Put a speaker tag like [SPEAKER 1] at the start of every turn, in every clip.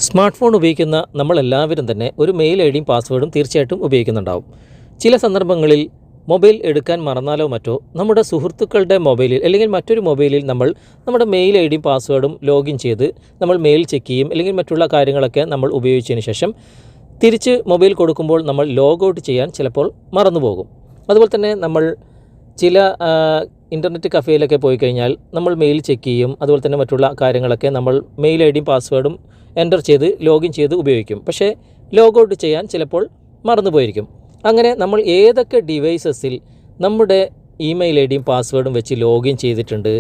[SPEAKER 1] Smart phone ഉപയോഗിക്കുന്ന നമ്മളെല്ലാവരും തന്നെ ഒരു മെയിൽ ഐ ഡിയും പാസ്വേഡും തീർച്ചയായിട്ടും ഉപയോഗിക്കുന്നുണ്ടാവും. ചില സന്ദർഭങ്ങളിൽ മൊബൈൽ എടുക്കാൻ മറന്നാലോ മറ്റോ നമ്മുടെ സുഹൃത്തുക്കളുടെ മൊബൈലിൽ അല്ലെങ്കിൽ മറ്റൊരു മൊബൈലിൽ നമ്മൾ നമ്മുടെ മെയിൽ ഐ ഡിയും പാസ്വേഡും ലോഗിൻ ചെയ്ത് നമ്മൾ മെയിൽ ചെക്ക് ചെയ്യും, അല്ലെങ്കിൽ മറ്റുള്ള കാര്യങ്ങളൊക്കെ നമ്മൾ ഉപയോഗിച്ചതിന് ശേഷം തിരിച്ച് മൊബൈൽ കൊടുക്കുമ്പോൾ നമ്മൾ ലോഗൗട്ട് ചെയ്യാൻ ചിലപ്പോൾ മറന്നുപോകും. അതുപോലെ തന്നെ നമ്മൾ ചില ഇൻ്റർനെറ്റ് കഫേയിലൊക്കെ പോയി കഴിഞ്ഞാൽ നമ്മൾ മെയിൽ ചെക്ക് ചെയ്യും, അതുപോലെ തന്നെ മറ്റുള്ള കാര്യങ്ങളൊക്കെ നമ്മൾ മെയിൽ ഐ ഡിയും പാസ്വേഡും എൻ്റർ ചെയ്ത് ലോഗിൻ ചെയ്ത് ഉപയോഗിക്കും. പക്ഷേ ലോഗൗട്ട് ചെയ്യാൻ ചിലപ്പോൾ മറന്നുപോയിരിക്കും. അങ്ങനെ നമ്മൾ ഏതൊക്കെ ഡിവൈസസിൽ നമ്മുടെ ഇമെയിൽ ഐ ഡിയും പാസ്വേഡും വെച്ച് ലോഗിൻ ചെയ്തിട്ടുണ്ട്,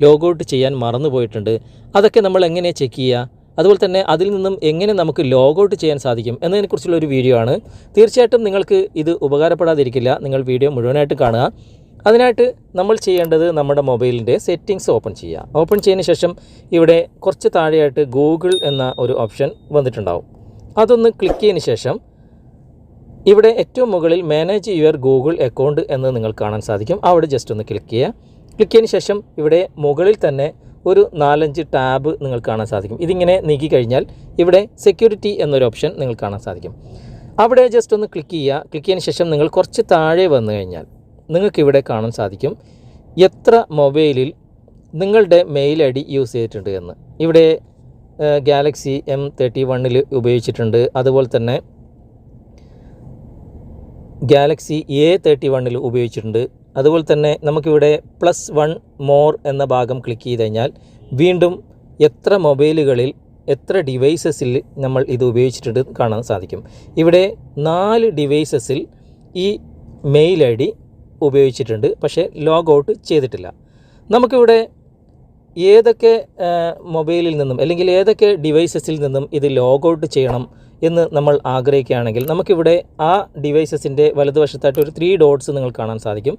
[SPEAKER 1] ലോഗൗട്ട് ചെയ്യാൻ മറന്നുപോയിട്ടുണ്ട്, അതൊക്കെ നമ്മൾ എങ്ങനെ ചെക്ക് ചെയ്യുക, അതുപോലെ തന്നെ അതിൽ നിന്നും എങ്ങനെ നമുക്ക് ലോഗൗട്ട് ചെയ്യാൻ സാധിക്കും എന്നതിനെക്കുറിച്ചുള്ള ഒരു വീഡിയോ ആണ്. തീർച്ചയായിട്ടും നിങ്ങൾക്ക് ഇത് ഉപകാരപ്പെടാതിരിക്കില്ല. നിങ്ങൾ വീഡിയോ മുഴുവനായിട്ട് കാണുക. അതിനായിട്ട് നമ്മൾ ചെയ്യേണ്ടത് നമ്മുടെ മൊബൈലിൻ്റെ സെറ്റിങ്സ് ഓപ്പൺ ചെയ്യുക. ഓപ്പൺ ചെയ്തതിന് ശേഷം ഇവിടെ കുറച്ച് താഴെയായിട്ട് ഗൂഗിൾ എന്ന ഒരു ഓപ്ഷൻ വന്നിട്ടുണ്ടാവും. അതൊന്ന് ക്ലിക്ക് ചെയ്തതിന് ശേഷം ഇവിടെ ഏറ്റവും മുകളിൽ മാനേജ് യുവർ ഗൂഗിൾ അക്കൗണ്ട് എന്ന് നിങ്ങൾ കാണാൻ സാധിക്കും. അവിടെ ജസ്റ്റ് ഒന്ന് ക്ലിക്ക് ചെയ്യുക. ക്ലിക്ക് ചെയ്തതിന് ശേഷം ഇവിടെ മുകളിൽ തന്നെ ഒരു 4-5 ടാബ് നിങ്ങൾ കാണാൻ സാധിക്കും. ഇതിങ്ങനെ നീക്കി കഴിഞ്ഞാൽ ഇവിടെ സെക്യൂരിറ്റി എന്നൊരു ഓപ്ഷൻ നിങ്ങൾ കാണാൻ സാധിക്കും. അവിടെ ജസ്റ്റ് ഒന്ന് ക്ലിക്ക് ചെയ്യുക. ക്ലിക്ക് ചെയ്തതിന് ശേഷം നിങ്ങൾ കുറച്ച് താഴെ വന്നു കഴിഞ്ഞാൽ നിങ്ങൾക്കിവിടെ കാണാൻ സാധിക്കും എത്ര മൊബൈലിൽ നിങ്ങളുടെ മെയിൽ ഐ ഡി യൂസ് ചെയ്തിട്ടുണ്ട് എന്ന്. ഇവിടെ ഗാലക്സി M31 ഉപയോഗിച്ചിട്ടുണ്ട്, അതുപോലെ തന്നെ ഗാലക്സി A31 ഉപയോഗിച്ചിട്ടുണ്ട്. അതുപോലെ തന്നെ നമുക്കിവിടെ +1 മോർ എന്ന ഭാഗം ക്ലിക്ക് ചെയ്ത് കഴിഞ്ഞാൽ വീണ്ടും എത്ര മൊബൈലുകളിൽ എത്ര ഡിവൈസസിൽ നമ്മൾ ഇത് ഉപയോഗിച്ചിട്ടുണ്ട് കാണാൻ സാധിക്കും. ഇവിടെ 4 ഡിവൈസസിൽ ഈ മെയിൽ ഐ ഡി ഉപയോഗിച്ചിട്ടുണ്ട്, പക്ഷേ ലോഗൗട്ട് ചെയ്തിട്ടില്ല. നമുക്കിവിടെ ഏതൊക്കെ മൊബൈലിൽ നിന്നും അല്ലെങ്കിൽ ഏതൊക്കെ ഡിവൈസസിൽ നിന്നും ഇത് ലോഗൗട്ട് ചെയ്യണം എന്ന് നമ്മൾ ആഗ്രഹിക്കുകയാണെങ്കിൽ നമുക്കിവിടെ ആ ഡിവൈസസിൻ്റെ വലതുവശത്തായിട്ട് ഒരു 3 ഡോട്ട്സ് നിങ്ങൾ കാണാൻ സാധിക്കും.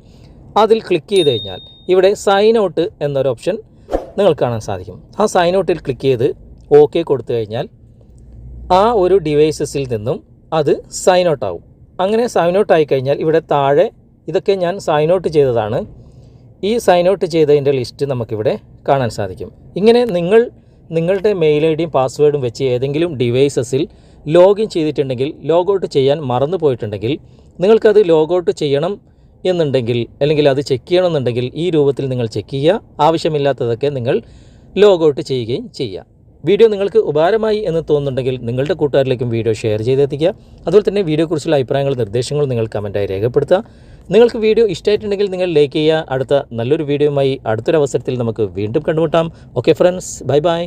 [SPEAKER 1] അതിൽ ക്ലിക്ക് ചെയ്ത് കഴിഞ്ഞാൽ ഇവിടെ സൈൻ ഔട്ട് എന്നൊരു ഓപ്ഷൻ നിങ്ങൾ കാണാൻ സാധിക്കും. ആ സൈൻ ഔട്ടിൽ ക്ലിക്ക് ചെയ്ത് ഓക്കെ കൊടുത്തു കഴിഞ്ഞാൽ ആ ഒരു ഡിവൈസസിൽ നിന്നും അത് സൈൻ ഔട്ട് ആവും. അങ്ങനെ സൈൻ ഔട്ട് ആയിക്കഴിഞ്ഞാൽ ഇവിടെ താഴെ ഇതൊക്കെ ഞാൻ സൈൻ ഔട്ട് ചെയ്തതാണ്. ഈ സൈൻ ഔട്ട് ചെയ്തതിൻ്റെ ലിസ്റ്റ് നമുക്കിവിടെ കാണാൻ സാധിക്കും. ഇങ്ങനെ നിങ്ങളുടെ മെയിൽ ഐ ഡിയും പാസ്വേഡും വെച്ച് ഏതെങ്കിലും ഡിവൈസസിൽ ലോഗിൻ ചെയ്തിട്ടുണ്ടെങ്കിൽ, ലോഗൗട്ട് ചെയ്യാൻ മറന്നു പോയിട്ടുണ്ടെങ്കിൽ, നിങ്ങൾക്കത് ലോഗൗട്ട് ചെയ്യണം എന്നുണ്ടെങ്കിൽ അല്ലെങ്കിൽ അത് ചെക്ക് ചെയ്യണമെന്നുണ്ടെങ്കിൽ ഈ രൂപത്തിൽ നിങ്ങൾ ചെക്ക് ചെയ്യുക. ആവശ്യമില്ലാത്തതൊക്കെ നിങ്ങൾ ലോഗൗട്ട് ചെയ്യുകയും ചെയ്യുക. വീഡിയോ നിങ്ങൾക്ക് ഉപകാരമായി എന്ന് തോന്നുന്നുണ്ടെങ്കിൽ നിങ്ങളുടെ കൂട്ടുകാരിലേക്കും വീഡിയോ ഷെയർ ചെയ്തെത്തിക്കുക. അതുപോലെ തന്നെ വീഡിയോയെക്കുറിച്ചുള്ള അഭിപ്രായങ്ങളും നിർദ്ദേശങ്ങളും നിങ്ങൾ കമൻറ്റായി രേഖപ്പെടുത്തുക. നിങ്ങൾക്ക് വീഡിയോ ഇഷ്ടമായിട്ടുണ്ടെങ്കിൽ നിങ്ങൾ ലൈക്ക് ചെയ്യുക. അടുത്ത നല്ലൊരു വീഡിയോയുമായി അടുത്തൊരു അവസരത്തിൽ നമുക്ക് വീണ്ടും കണ്ടുമുട്ടാം. Okay friends, bye bye.